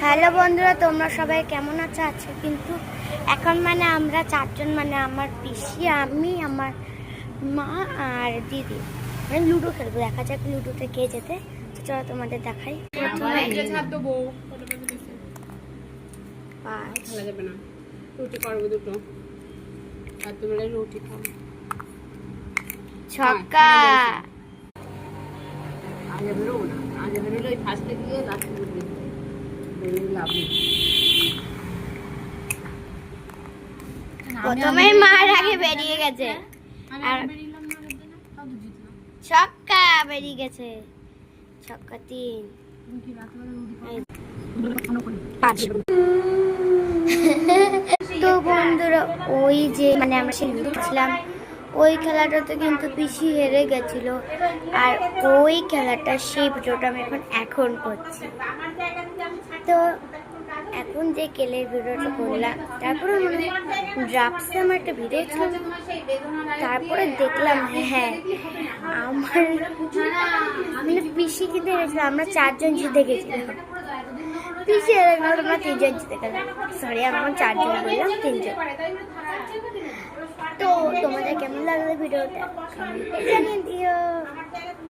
Hello বন্ধুরা, তোমরা সবাই কেমন আছো? আজকে কিন্তু এখন মানে আমরা চারজন, মানে আমার পিসি, আমি, আমার মা আর দিদি মানে লুডো খেলবো। দেখা যাক লুডোতে কে যেতে। তো চলো তোমাদের দেখাই। রুটি করবো দুটো, আর তোমরা রুটি খাও। ছক্কা। আগে বেরোবো না, আগে বেরোলে ওই ফার্স্টে গিয়ে লাস্টে বেরোবে, লাভ নেই। প্রথমে মার আগে বেরিয়ে গেছে আর ছক্কা বেরিয়ে গেছে। ছক্কা 3। তো বন্ধুরা, ওই যে মানে আমরা সেই লুডো খেলছিলাম, ওই খেলাটাতে কিন্তু পিসি হেরে গেছিল। আর ওই খেলাটা, সেই ভিডিওটা আমি এখন করছি। তো এখন যে কেলের ভিডিওটা করলাম, তারপরে ড্রাফটসে আমার একটা ভিডিও ছিল, তারপরে দেখলাম হ্যাঁ আমার মানে পিসি কিন্তু হেরেছিল। আমরা 4 জন জিতে গেছিলাম, পিসি হেরে গেল, আমরা 3 জন জিতে গেলাম। সরি, আমার 4 জন বললাম, 3 জন। তো তোমাদের কেমন লাগলো ভিডিওটা জানিয়ে দিও।